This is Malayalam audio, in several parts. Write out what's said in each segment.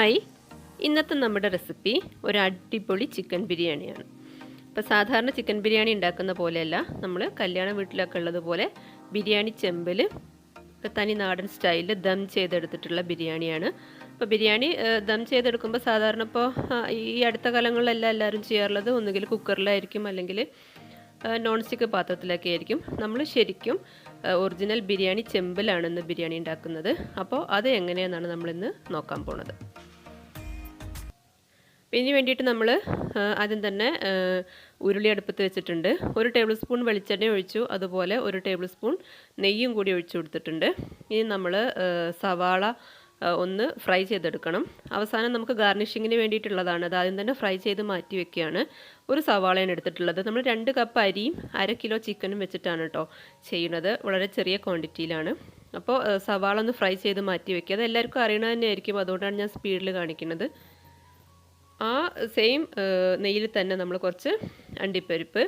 ഹായ്, ഇന്നത്തെ നമ്മുടെ റെസിപ്പി ഒരു അടിപൊളി ചിക്കൻ ബിരിയാണിയാണ്. ഇപ്പോൾ സാധാരണ ചിക്കൻ ബിരിയാണി ഉണ്ടാക്കുന്ന പോലെയല്ല, നമ്മൾ കല്യാണ വീട്ടിലൊക്കെ ഉള്ളതുപോലെ ബിരിയാണി ചെമ്പിൽ തനി നാടൻ സ്റ്റൈലിൽ ദം ചെയ്തെടുത്തിട്ടുള്ള ബിരിയാണിയാണ്. അപ്പോൾ ബിരിയാണി ദം ചെയ്തെടുക്കുമ്പോൾ സാധാരണ ഇപ്പോൾ ഈ അടുത്ത കാലങ്ങളിലെല്ലാം എല്ലാവരും ചെയ്യാറുള്ളത് ഒന്നുകിൽ കുക്കറിലായിരിക്കും, അല്ലെങ്കിൽ നോൺ സ്റ്റിക്ക് പാത്രത്തിലൊക്കെ ആയിരിക്കും. നമ്മൾ ശരിക്കും ഒറിജിനൽ ബിരിയാണി ചെമ്പിലാണ് ഇന്ന് ബിരിയാണി ഉണ്ടാക്കുന്നത്. അപ്പോൾ അത് എങ്ങനെയാണെന്നാണ് നമ്മളിന്ന് നോക്കാൻ പോണത്. ഇതിന് വേണ്ടിയിട്ട് നമ്മൾ ആദ്യം തന്നെ ഉരുളി അടുപ്പത്ത് വെച്ചിട്ടുണ്ട്. 1 ടേബിൾ സ്പൂൺ വെളിച്ചെണ്ണ ഒഴിച്ചു, അതുപോലെ 1 ടേബിൾ സ്പൂൺ നെയ്യും കൂടി ഒഴിച്ചു കൊടുത്തിട്ടുണ്ട്. ഇനി നമ്മൾ സവാള ഒന്ന് ഫ്രൈ ചെയ്തെടുക്കണം. അവസാനം നമുക്ക് ഗാർണിഷിങ്ങിന് വേണ്ടിയിട്ടുള്ളതാണ്. അത് ആദ്യം തന്നെ ഫ്രൈ ചെയ്ത് മാറ്റി വെക്കുകയാണ്. ഒരു സവാളയാണ് എടുത്തിട്ടുള്ളത്. നമ്മൾ 2 കപ്പ് അരിയും 1/2 കിലോ ചിക്കനും വെച്ചിട്ടാണ് കേട്ടോ ചെയ്യുന്നത്. വളരെ ചെറിയ ക്വാണ്ടിറ്റിയിലാണ്. അപ്പോൾ സവാള ഒന്ന് ഫ്രൈ ചെയ്ത് മാറ്റി വെക്കുക. അത് എല്ലാവർക്കും അറിയണത് തന്നെയായിരിക്കും, അതുകൊണ്ടാണ് ഞാൻ സ്പീഡിൽ കാണിക്കുന്നത്. ആ സെയിം നെയ്യിൽ തന്നെ നമ്മൾ കുറച്ച് അണ്ടിപ്പരിപ്പ്,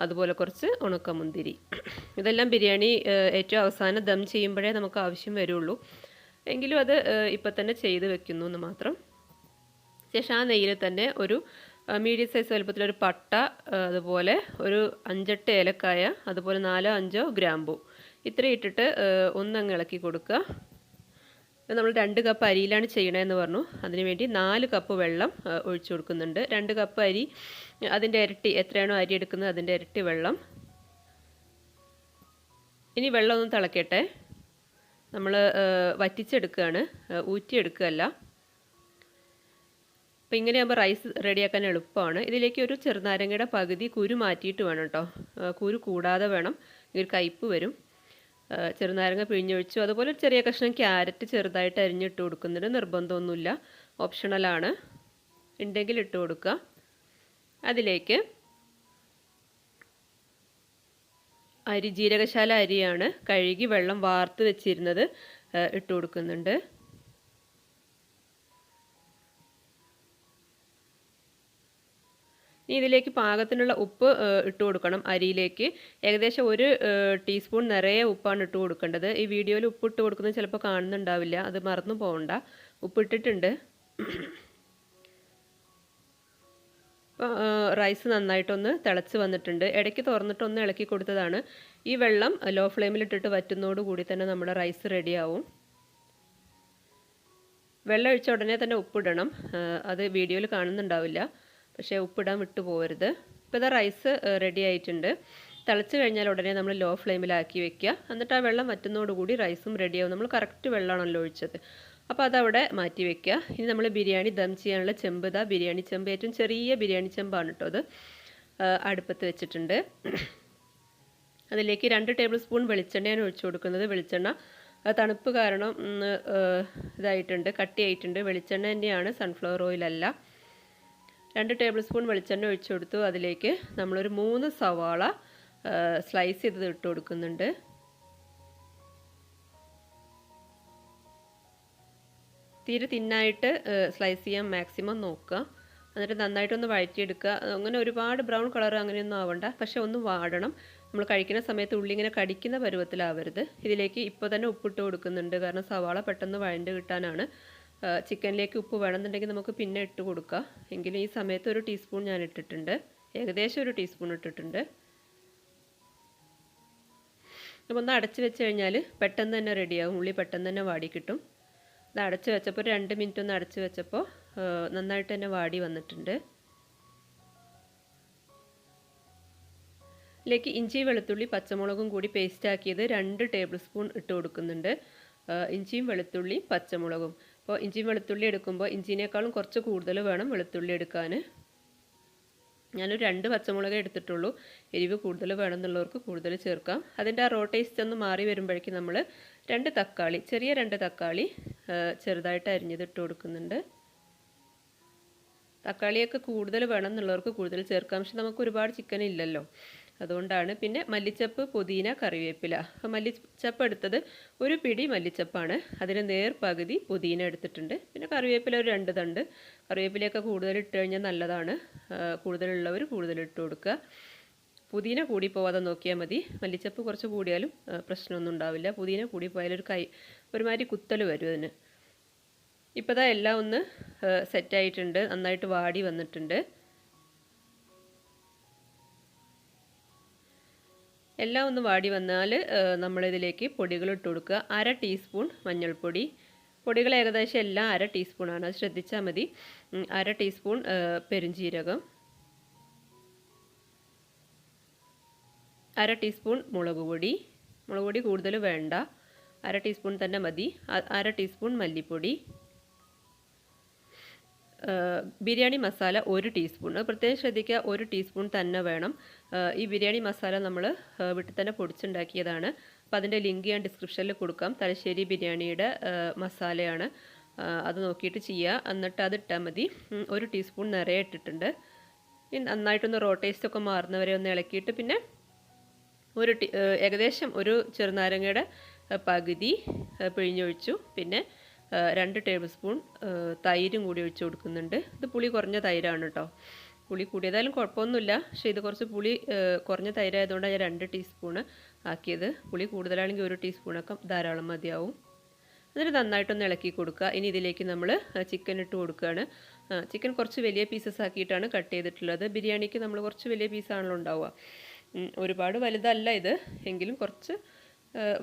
അതുപോലെ കുറച്ച് ഉണക്കമുന്തിരി, ഇതെല്ലാം ബിരിയാണി ഏറ്റവും അവസാനം ദം ചെയ്യുമ്പോഴേ നമുക്ക് ആവശ്യം വരുള്ളൂ. എങ്കിലും അത് ഇപ്പം തന്നെ ചെയ്ത് വെക്കുന്നു എന്ന് മാത്രം. ശേഷം ആ നെയ്യിൽ തന്നെ ഒരു മീഡിയം സൈസ് വലുപ്പത്തിലൊരു പട്ട, അതുപോലെ ഒരു 5-8 ഏലക്കായ, അതുപോലെ 4-5 ഗ്രാമ്പൂ, ഇത്രയും ഇട്ടിട്ട് ഒന്നങ്ങ് ഇളക്കി കൊടുക്കുക. നമ്മൾ 2 കപ്പ് അരിയിലാണ് ചെയ്യണമെന്ന് പറഞ്ഞു. അതിനുവേണ്ടി 4 കപ്പ് വെള്ളം ഒഴിച്ചു കൊടുക്കുന്നുണ്ട്. 2 കപ്പ് അരി, അതിൻ്റെ ഇരട്ടി, എത്രയാണോ അരി എടുക്കുന്നത് അതിൻ്റെ ഇരട്ടി വെള്ളം. ഇനി വെള്ളം ഒന്ന് തിളക്കട്ടെ. നമ്മൾ വറ്റിച്ചെടുക്കുകയാണ്, ഊറ്റിയെടുക്കുകയല്ല. അപ്പോൾ ഇങ്ങനെയാകുമ്പോൾ റൈസ് റെഡിയാക്കാൻ എളുപ്പമാണ്. ഇതിലേക്ക് ഒരു ചെറുനാരങ്ങയുടെ പകുതി കുരു മാറ്റിയിട്ട് വേണം കേട്ടോ. കുരു കൂടാതെ വേണം, ഒരു കയ്പ്പ് വരും. ചെറുനാരങ്ങ പിഴിഞ്ഞൊഴിച്ചു. അതുപോലെ ഒരു ചെറിയ കഷ്ണം ക്യാരറ്റ് ചെറുതായിട്ട് അരിഞ്ഞിട്ട് കൊടുക്കുന്നുണ്ട്. നിർബന്ധമൊന്നുമില്ല, ഓപ്ഷണലാണ്. ഉണ്ടെങ്കിൽ ഇട്ട് കൊടുക്കുക. അതിലേക്ക് അരി, ജീരകശാല അരിയാണ്, കഴുകി വെള്ളം വാർത്ത് വെച്ചിരുന്നത്, ഇട്ട് കൊടുക്കുന്നുണ്ട്. ഇനി ഇതിലേക്ക് പാകത്തിനുള്ള ഉപ്പ് ഇട്ട് കൊടുക്കണം. അരിയിലേക്ക് ഏകദേശം 1 ടീസ്പൂൺ നിറയെ ഉപ്പാണ് ഇട്ട് കൊടുക്കേണ്ടത്. ഈ വീഡിയോയിൽ ഉപ്പ് ഇട്ട് കൊടുക്കുന്നത് ചിലപ്പോൾ കാണുന്നുണ്ടാവില്ല, അത് മറന്നു പോകണ്ട. ഉപ്പിട്ടിട്ടുണ്ട്. റൈസ് നന്നായിട്ടൊന്ന് തിളച്ച് വന്നിട്ടുണ്ട്. ഇടയ്ക്ക് തുറന്നിട്ടൊന്ന് ഇളക്കി കൊടുത്തതാണ്. ഈ വെള്ളം ലോ ഫ്ലെയിമിലിട്ടിട്ട് വറ്റുന്നതോടുകൂടി തന്നെ നമ്മുടെ റൈസ് റെഡിയാവും. വെള്ളം ഒഴിച്ച ഉടനെ തന്നെ ഉപ്പിടണം. അത് വീഡിയോയിൽ കാണുന്നുണ്ടാവില്ല, പക്ഷേ ഉപ്പിടാൻ വിട്ടു പോകരുത്. ഇപ്പോൾ ഇതാ റൈസ് റെഡി ആയിട്ടുണ്ട്. തിളച്ച് കഴിഞ്ഞാൽ ഉടനെ നമ്മൾ ലോ ഫ്ലെയിമിലാക്കി വെക്കുക. എന്നിട്ട് ആ വെള്ളം വറ്റുന്നതോടുകൂടി റൈസും റെഡിയാവും. നമ്മൾ കറക്റ്റ് വെള്ളമാണല്ലോ ഒഴിച്ചത്. അപ്പോൾ അതവിടെ മാറ്റി വെക്കുക. ഇനി നമ്മൾ ബിരിയാണി ദം ചെയ്യാനുള്ള ചെമ്പ്, ഇതാ ബിരിയാണി ചെമ്പ്, ഏറ്റവും ചെറിയ ബിരിയാണി ചെമ്പാണ് കേട്ടോ അത്, അടുപ്പത്ത് വെച്ചിട്ടുണ്ട്. അതിലേക്ക് 2 ടേബിൾ സ്പൂൺ വെളിച്ചെണ്ണയാണ് ഒഴിച്ചു കൊടുക്കുന്നത്. വെളിച്ചെണ്ണ തണുപ്പ് കാരണം ഇതായിട്ടുണ്ട്, കട്ടിയായിട്ടുണ്ട്. വെളിച്ചെണ്ണ തന്നെയാണ്, സൺഫ്ലവർ ഓയിലല്ല. 2 ടേബിൾ സ്പൂൺ വെളിച്ചെണ്ണ ഒഴിച്ചു കൊടുത്തു. അതിലേക്ക് നമ്മളൊരു 3 സവാള സ്ലൈസ് ചെയ്ത് ഇട്ട് കൊടുക്കുന്നുണ്ട്. തീരെ തിന്നായിട്ട് സ്ലൈസ് ചെയ്യാൻ മാക്സിമം നോക്കുക. എന്നിട്ട് നന്നായിട്ടൊന്ന് വഴറ്റിയെടുക്കുക. അങ്ങനെ ഒരുപാട് ബ്രൗൺ കളർ അങ്ങനെയൊന്നും ആവണ്ട, പക്ഷേ ഒന്ന് വാടണം. നമ്മൾ കഴിക്കുന്ന സമയത്ത് ഉള്ളി ഇങ്ങനെ കടിക്കുന്ന പരുവത്തിലാവരുത്. ഇതിലേക്ക് ഇപ്പോൾ തന്നെ ഉപ്പിട്ട് കൊടുക്കുന്നുണ്ട്, കാരണം സവാള പെട്ടെന്ന് വഴണ്ട് കിട്ടാനാണ്. ചിക്കനിലേക്ക് ഉപ്പ് വേണമെന്നുണ്ടെങ്കിൽ നമുക്ക് പിന്നെ ഇട്ട് കൊടുക്കുക. എങ്കിലും ഈ സമയത്ത് 1 ടീസ്പൂൺ ഞാൻ ഇട്ടിട്ടുണ്ട്, ഏകദേശം 1 ടീസ്പൂൺ ഇട്ടിട്ടുണ്ട്. അപ്പോൾ ഒന്ന് അടച്ച് വെച്ച് കഴിഞ്ഞാൽ പെട്ടെന്ന് തന്നെ റെഡിയാകും, ഉള്ളി പെട്ടെന്ന് തന്നെ വാടി കിട്ടും. ഇത് അടച്ച് വെച്ചപ്പോൾ 2 മിനിറ്റ് ഒന്ന് അടച്ച് വെച്ചപ്പോൾ നന്നായിട്ട് തന്നെ വാടി വന്നിട്ടുണ്ട്. ഇതിലേക്ക് ഇഞ്ചി, വെളുത്തുള്ളി, പച്ചമുളകും കൂടി പേസ്റ്റ് ആക്കിയത് 2 ടേബിൾ സ്പൂൺ ഇട്ട് കൊടുക്കുന്നുണ്ട്. ഇഞ്ചിയും വെളുത്തുള്ളി പച്ചമുളകും. അപ്പോൾ ഇഞ്ചിയും വെളുത്തുള്ളി എടുക്കുമ്പോൾ ഇഞ്ചിനേക്കാളും കുറച്ച് കൂടുതൽ വേണം വെളുത്തുള്ളി എടുക്കാൻ. ഞാനൊരു 2 പച്ചമുളക് എടുത്തിട്ടുള്ളൂ. എരിവ് കൂടുതൽ വേണമെന്നുള്ളവർക്ക് കൂടുതൽ ചേർക്കാം. അതിൻ്റെ ആ റോ ടേസ്റ്റ് ഒന്ന് മാറി വരുമ്പോഴേക്കും നമ്മൾ 2 തക്കാളി, ചെറിയ 2 തക്കാളി ചെറുതായിട്ട് അരിഞ്ഞത് ഇട്ട് കൊടുക്കുന്നുണ്ട്. തക്കാളിയൊക്കെ കൂടുതൽ വേണമെന്നുള്ളവർക്ക് കൂടുതൽ ചേർക്കാം, പക്ഷെ നമുക്ക് ഒരുപാട് ചിക്കൻ ഇല്ലല്ലോ, അതുകൊണ്ടാണ്. പിന്നെ മല്ലിച്ചപ്പ്, പുതിന, കറിവേപ്പില. അപ്പോൾ മല്ലിച്ചപ്പ് എടുത്തത് 1 പിടി മല്ലിച്ചപ്പാണ്, അതിന് നേർ പകുതി പുതിന എടുത്തിട്ടുണ്ട്. പിന്നെ കറിവേപ്പില ഒരു 2 തണ്ട്. കറിവേപ്പിലയൊക്കെ കൂടുതൽ ഇട്ട് കഴിഞ്ഞാൽ നല്ലതാണ്, കൂടുതലുള്ളവർ കൂടുതൽ ഇട്ട് കൊടുക്കുക. പുതിന കൂടി പോവാതെ നോക്കിയാൽ മതി. മല്ലിച്ചപ്പ് കുറച്ച് കൂടിയാലും പ്രശ്നമൊന്നും ഉണ്ടാവില്ല. പുതിന കൂടി പോയാൽ ഒരുമാതിരി കുത്തൽ വരും അതിന്. ഇപ്പോൾ ഇതാ എല്ലാം ഒന്ന് സെറ്റായിട്ടുണ്ട്, നന്നായിട്ട് വാടി വന്നിട്ടുണ്ട്. എല്ലാം ഒന്ന് വാടി വന്നാൽ നമ്മളിതിലേക്ക് പൊടികൾ ഇട്ട് കൊടുക്കുക. 1/2 ടീസ്പൂൺ മഞ്ഞൾപ്പൊടി. പൊടികൾ ഏകദേശം എല്ലാം 1/2 ടീസ്പൂണാണ്, അത് ശ്രദ്ധിച്ചാൽ മതി. 1/2 ടീസ്പൂൺ പെരുംജീരകം, 1/2 ടീസ്പൂൺ മുളക് പൊടി. മുളക് പൊടി കൂടുതൽ വേണ്ട, 1/2 ടീസ്പൂൺ തന്നെ മതി. 1/2 ടീസ്പൂൺ മല്ലിപ്പൊടി. ബിരിയാണി മസാല 1 ടീസ്പൂൺ. പ്രത്യേകം ശ്രദ്ധിക്കുക, 1 ടീസ്പൂൺ തന്നെ വേണം. ഈ ബിരിയാണി മസാല നമ്മൾ വീട്ടിൽ തന്നെ പൊടിച്ചുണ്ടാക്കിയതാണ്. അപ്പോൾ അതിൻ്റെ ലിങ്ക് ഞാൻ ഡിസ്ക്രിപ്ഷനിൽ കൊടുക്കാം. തലശ്ശേരി ബിരിയാണിയുടെ മസാലയാണ്, അത് നോക്കിയിട്ട് ചെയ്യുക. എന്നിട്ട് അത് ഇട്ടാൽ മതി. 1 ടീസ്പൂൺ നിറയെ ഇട്ടിട്ടുണ്ട്. നന്നായിട്ടൊന്ന് റോട്ടേസ്റ്റൊക്കെ മാറുന്നവരെ ഒന്ന് ഇളക്കിയിട്ട് പിന്നെ ഏകദേശം ഒരു ചെറുനാരങ്ങയുടെ പകുതി പിഴിഞ്ഞൊഴിച്ചു. പിന്നെ 2 ടേബിൾ സ്പൂൺ തൈരും കൂടി ഒഴിച്ച് കൊടുക്കുന്നുണ്ട്. ഇത് പുളി കുറഞ്ഞ തൈരാണ് കേട്ടോ. പുളി കൂടിയതായാലും കുഴപ്പമൊന്നുമില്ല, പക്ഷേ ഇത് കുറച്ച് പുളി കുറഞ്ഞ തൈരായതുകൊണ്ടാണ് ഞാൻ 2 ടീസ്പൂണ് ആക്കിയത്. പുളി കൂടുതലാണെങ്കിൽ 1 ടീസ്പൂണൊക്കെ ധാരാളം മതിയാവും. എന്നിട്ട് നന്നായിട്ടൊന്ന് ഇളക്കി കൊടുക്കുക. ഇനി ഇതിലേക്ക് നമ്മൾ ചിക്കൻ ഇട്ട് കൊടുക്കുകയാണ്. ചിക്കൻ കുറച്ച് വലിയ പീസസ് ആക്കിയിട്ടാണ് കട്ട് ചെയ്തിട്ടുള്ളത്. ബിരിയാണിക്ക് നമ്മൾ കുറച്ച് വലിയ പീസാണല്ലോ ഉണ്ടാവുക. ഒരുപാട് വലുതല്ല ഇത്, എങ്കിലും കുറച്ച്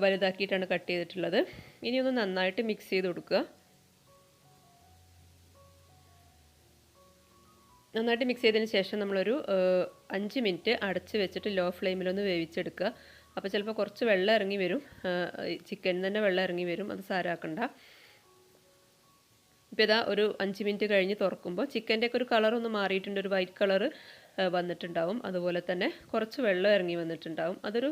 വലുതാക്കിയിട്ടാണ് കട്ട് ചെയ്തിട്ടുള്ളത്. ഇനി ഒന്ന് നന്നായിട്ട് മിക്സ് ചെയ്ത് കൊടുക്കുക. നന്നായിട്ട് മിക്സ് ചെയ്തതിന് ശേഷം നമ്മളൊരു 5 മിനിറ്റ് അടച്ച് വെച്ചിട്ട് ലോ ഫ്ലെയിമിലൊന്ന് വേവിച്ചെടുക്കുക. അപ്പോൾ ചിലപ്പോൾ കുറച്ച് വെള്ളം ഇറങ്ങി വരും, ചിക്കനിൽ തന്നെ വെള്ളം ഇറങ്ങി വരും, അത് സാരാക്കണ്ട. ഇപ്പോൾ ഇതാ ഒരു 5 മിനിറ്റ് കഴിഞ്ഞ് തുറക്കുമ്പോൾ ചിക്കൻ്റെയൊക്കെ ഒരു കളറൊന്ന് മാറിയിട്ടുണ്ട്, ഒരു വൈറ്റ് കളറ് വന്നിട്ടുണ്ടാവും. അതുപോലെ തന്നെ കുറച്ച് വെള്ളം ഇറങ്ങി വന്നിട്ടുണ്ടാവും. അതൊരു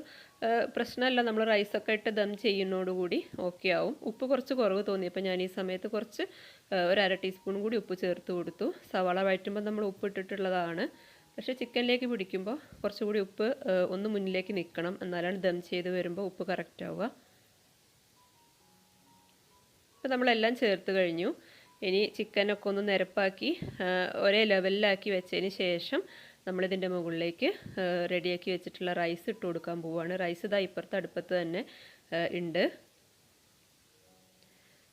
പ്രശ്നമല്ല, നമ്മൾ റൈസൊക്കെ ഇട്ട് ദം ചെയ്യുന്നതോടുകൂടി ഓക്കെ ആവും. ഉപ്പ് കുറച്ച് കുറവ് തോന്നിയപ്പോൾ ഞാൻ ഈ സമയത്ത് കുറച്ച് ഒരു 1/2 ടീസ്പൂൺ കൂടി ഉപ്പ് ചേർത്ത് കൊടുത്തു. സവാള വഴറ്റുമ്പോൾ നമ്മൾ ഉപ്പ് ഇട്ടിട്ടുള്ളതാണ്, പക്ഷേ ചിക്കനിലേക്ക് പിടിക്കുമ്പോൾ കുറച്ചുകൂടി ഉപ്പ് ഒന്ന് മുന്നിലേക്ക് നിൽക്കണം, എന്നാലാണ് ദം ചെയ്ത് വരുമ്പോൾ ഉപ്പ് കറക്റ്റ് ആവുക. അപ്പോൾ നമ്മളെല്ലാം ചേർത്ത് കഴിഞ്ഞു. ഇനി ചിക്കനൊക്കെ ഒന്ന് നിരപ്പാക്കി ഒരേ ലെവലിലാക്കി വെച്ചതിന് ശേഷം നമ്മളിതിൻ്റെ മുകളിലേക്ക് റെഡിയാക്കി വെച്ചിട്ടുള്ള റൈസ് ഇട്ട് കൊടുക്കാൻ പോവുകയാണ്. റൈസ് ഇതാ ഇപ്പുറത്തെ അടുപ്പത്ത് തന്നെ ഉണ്ട്.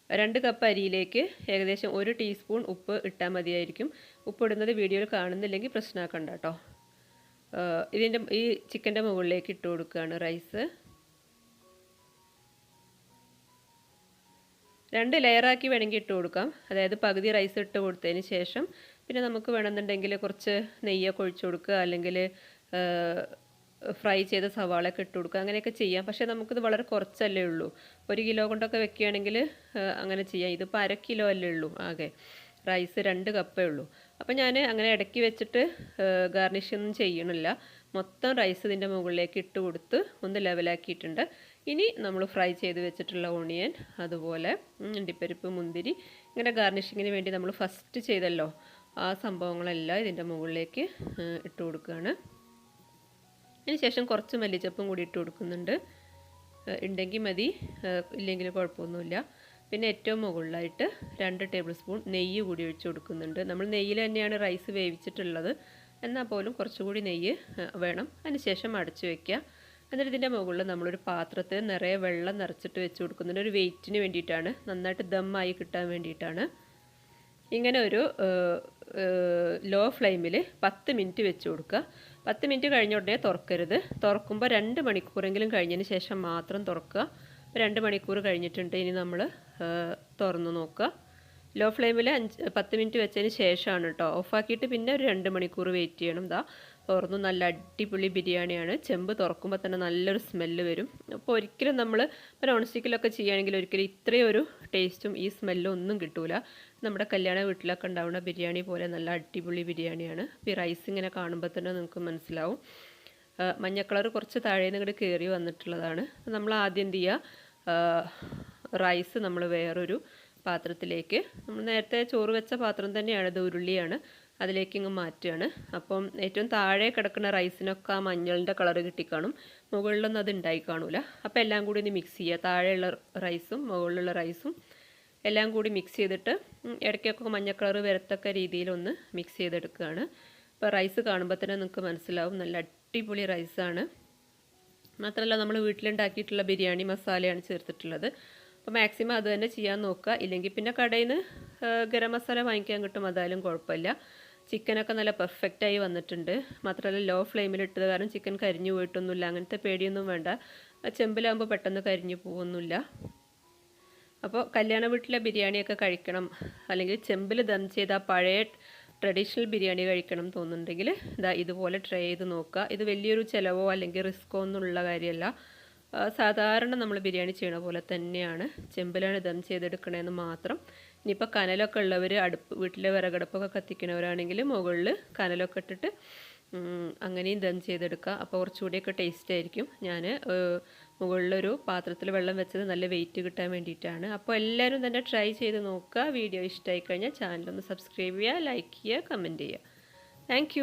2 കപ്പ് അരിയിലേക്ക് ഏകദേശം 1 ടീസ്പൂൺ ഉപ്പ് ഇട്ടാൽ മതിയായിരിക്കും. ഉപ്പ് ഇടുന്നത് വീഡിയോയിൽ കാണുന്നില്ലെങ്കിൽ പ്രശ്നമാക്കണ്ട കേട്ടോ. ഈ ചിക്കൻ്റെ മുകളിലേക്ക് ഇട്ട് കൊടുക്കുകയാണ് റൈസ്. 2 ലെയറാക്കി വേണമെങ്കിൽ ഇട്ട് കൊടുക്കാം. അതായത് പകുതി റൈസ് ഇട്ട് കൊടുത്തതിന് ശേഷം പിന്നെ നമുക്ക് വേണമെന്നുണ്ടെങ്കിൽ കുറച്ച് നെയ്യൊക്കെ ഒഴിച്ചു കൊടുക്കുക, അല്ലെങ്കിൽ ഫ്രൈ ചെയ്ത സവാളയൊക്കെ ഇട്ട് കൊടുക്കുക, അങ്ങനെയൊക്കെ ചെയ്യാം. പക്ഷേ നമുക്കിത് വളരെ കുറച്ചല്ലേ ഉള്ളൂ. 1 കിലോ കൊണ്ടൊക്കെ വെക്കുകയാണെങ്കിൽ അങ്ങനെ ചെയ്യാം. ഇതിപ്പോൾ 1/2 കിലോ അല്ലേ ഉള്ളൂ ആകെ. റൈസ് 2 കപ്പേ ഉള്ളൂ. അപ്പോൾ ഞാൻ അങ്ങനെ ഇടയ്ക്ക് വെച്ചിട്ട് ഗാർണിഷൊന്നും ചെയ്യണില്ല. മൊത്തം റൈസ് ഇതിൻ്റെ മുകളിലേക്ക് ഇട്ട് കൊടുത്ത് ഒന്ന് ലെവലാക്കിയിട്ടുണ്ട്. ഇനി നമ്മൾ ഫ്രൈ ചെയ്ത് വെച്ചിട്ടുള്ള ഓണിയൻ, അതുപോലെ അണ്ടിപ്പരിപ്പ്, മുന്തിരി, ഇങ്ങനെ ഗാർണിഷിങ്ങിന് വേണ്ടി നമ്മൾ ഫസ്റ്റ് ചെയ്തല്ലോ ആ സംഭവങ്ങളെല്ലാം ഇതിൻ്റെ മുകളിലേക്ക് ഇട്ട് കൊടുക്കുകയാണ്. അതിന് ശേഷം കുറച്ച് മല്ലിച്ചപ്പും കൂടി ഇട്ട് കൊടുക്കുന്നുണ്ട്. ഉണ്ടെങ്കിൽ മതി, ഇല്ലെങ്കിൽ കുഴപ്പമൊന്നുമില്ല. പിന്നെ ഏറ്റവും മുകളിലായിട്ട് 2 ടേബിൾ സ്പൂൺ നെയ്യ് കൂടി ഒഴിച്ച് കൊടുക്കുന്നുണ്ട്. നമ്മൾ നെയ്യിൽ തന്നെയാണ് റൈസ് വേവിച്ചിട്ടുള്ളത്, എന്നാൽ പോലും കുറച്ചുകൂടി നെയ്യ് വേണം. അതിനുശേഷം അടച്ചു വയ്ക്കുക. എന്നിട്ട് ഇതിൻ്റെ മുകളിൽ നമ്മളൊരു പാത്രത്തിൽ നിറയെ വെള്ളം നിറച്ചിട്ട് വെച്ച് കൊടുക്കുന്നുണ്ട്. ഒരു വെയിറ്റിന് വേണ്ടിയിട്ടാണ്, നന്നായിട്ട് ദമ്മായി കിട്ടാൻ വേണ്ടിയിട്ടാണ്. ഇങ്ങനെ ഒരു ലോ ഫ്ലെയിമിൽ 10 മിനിറ്റ് വെച്ച് കൊടുക്കുക. 10 മിനിറ്റ് കഴിഞ്ഞ ഉടനെ തുറക്കരുത്. തുറക്കുമ്പോൾ 2 മണിക്കൂറെങ്കിലും കഴിഞ്ഞതിന് ശേഷം മാത്രം തുറക്കുക. 2 മണിക്കൂർ കഴിഞ്ഞിട്ടുണ്ട്. ഇനി നമ്മൾ തുറന്ന് നോക്കുക. ലോ ഫ്ലെയിമിൽ 10 മിനിറ്റ് വെച്ചതിന് ശേഷമാണ് കേട്ടോ. ഓഫാക്കിയിട്ട് പിന്നെ ഒരു 2 മണിക്കൂർ വെയിറ്റ് ചെയ്യണം. ഇതാ തുറന്നു. നല്ല അടിപൊളി ബിരിയാണിയാണ്. ചെമ്പ് തുറക്കുമ്പോൾ തന്നെ നല്ലൊരു സ്മെല്ല് വരും. അപ്പോൾ ഒരിക്കലും നമ്മൾ നോൺ സ്റ്റിക്കിലൊക്കെ ചെയ്യുകയാണെങ്കിൽ ഒരിക്കലും ഇത്രയും ഒരു ടേസ്റ്റും ഈ സ്മെല്ലും ഒന്നും കിട്ടൂല. നമ്മുടെ കല്യാണ വീട്ടിലൊക്കെ ഉണ്ടാവുന്ന ബിരിയാണി പോലെ നല്ല അടിപൊളി ബിരിയാണിയാണ്. ഈ റൈസ് ഇങ്ങനെ കാണുമ്പോൾ തന്നെ നിങ്ങൾക്ക് മനസ്സിലാവും. മഞ്ഞ കളർ കുറച്ച് താഴെ നിന്ന് ഇങ്ങോട്ട് കയറി വന്നിട്ടുള്ളതാണ്. നമ്മൾ ആദ്യം എന്ത് ചെയ്യുക, റൈസ് നമ്മൾ വേറൊരു പാത്രത്തിലേക്ക്, നമ്മൾ നേരത്തെ ചോറ് വെച്ച പാത്രം തന്നെയാണ്, ഇത് ഉരുളിയാണ്, അതിലേക്ക് ഇങ്ങ് മാറ്റുകയാണ്. അപ്പം ഏറ്റവും താഴെ കിടക്കുന്ന റൈസിനൊക്കെ ആ മഞ്ഞളിൻ്റെ കളർ കിട്ടിക്കാണും, മുകളിലൊന്നും അത് ഉണ്ടായി കാണൂല. അപ്പോൾ എല്ലാം കൂടി ഒന്ന് മിക്സ് ചെയ്യുക. താഴെയുള്ള റൈസും മുകളിലുള്ള റൈസും എല്ലാം കൂടി മിക്സ് ചെയ്തിട്ട് ഇടയ്ക്കൊക്കെ മഞ്ഞ കളർ വരത്തക്ക രീതിയിലൊന്ന് മിക്സ് ചെയ്തെടുക്കുകയാണ്. അപ്പോൾ റൈസ് കാണുമ്പോൾ തന്നെ നിങ്ങൾക്ക് മനസ്സിലാവും നല്ല അടിപൊളി റൈസാണ്. മാത്രമല്ല നമ്മൾ വീട്ടിലുണ്ടാക്കിയിട്ടുള്ള ബിരിയാണി മസാലയാണ് ചേർത്തിട്ടുള്ളത്. അപ്പോൾ മാക്സിമം അത് തന്നെ ചെയ്യാൻ നോക്കുക. ഇല്ലെങ്കിൽ പിന്നെ കടയിൽ നിന്ന് ഗരം മസാല വാങ്ങിക്കാൻ കിട്ടും, അതായാലും കുഴപ്പമില്ല. ചിക്കനൊക്കെ നല്ല പെർഫെക്റ്റായി വന്നിട്ടുണ്ട്. മാത്രമല്ല ലോ ഫ്ലെയിമിലിട്ടത് കാരണം ചിക്കൻ കരിഞ്ഞു പോയിട്ടൊന്നുമില്ല. അങ്ങനത്തെ പേടിയൊന്നും വേണ്ട. ചെമ്പിലാകുമ്പോൾ പെട്ടെന്ന് കരിഞ്ഞു പോകുന്നില്ല. അപ്പോൾ കല്യാണ വീട്ടിലെ ബിരിയാണിയൊക്കെ കഴിക്കണം, അല്ലെങ്കിൽ ചെമ്പിൽ ദം ചെയ്ത പഴയ ട്രഡീഷണൽ ബിരിയാണി കഴിക്കണം തോന്നുന്നുണ്ടെങ്കിൽ ഇതുപോലെ ട്രൈ ചെയ്ത് നോക്കുക. ഇത് വലിയൊരു ചിലവോ അല്ലെങ്കിൽ റിസ്ക്കോ ഒന്നുമുള്ള കാര്യമല്ല. സാധാരണ നമ്മൾ ബിരിയാണി ചെയ്യണ പോലെ തന്നെയാണ്. ചെമ്പിലാണ് ദം ചെയ്തെടുക്കണമെന്ന് മാത്രം. ഇനിയിപ്പോൾ കനലൊക്കെ ഉള്ളവർ വീട്ടിലെ വിറകടുപ്പൊക്കെ കത്തിക്കണവരാണെങ്കിൽ മുകളിൽ കനലൊക്കെ ഇട്ടിട്ട് അങ്ങനെയും ദം ചെയ്തെടുക്കുക. അപ്പോൾ കുറച്ചുകൂടിയൊക്കെ ടേസ്റ്റ് ആയിരിക്കും. ഞാൻ മുകളിലൊരു പാത്രത്തിൽ വെള്ളം വെച്ചത് നല്ല വെയിറ്റ് കിട്ടാൻ വേണ്ടിയിട്ടാണ്. അപ്പോൾ എല്ലാവരും തന്നെ ട്രൈ ചെയ്ത് നോക്കുക. വീഡിയോ ഇഷ്ടമായി കഴിഞ്ഞാൽ ചാനലൊന്ന് സബ്സ്ക്രൈബ് ചെയ്യുക, ലൈക്ക് ചെയ്യുക, കമൻറ്റ് ചെയ്യുക. താങ്ക്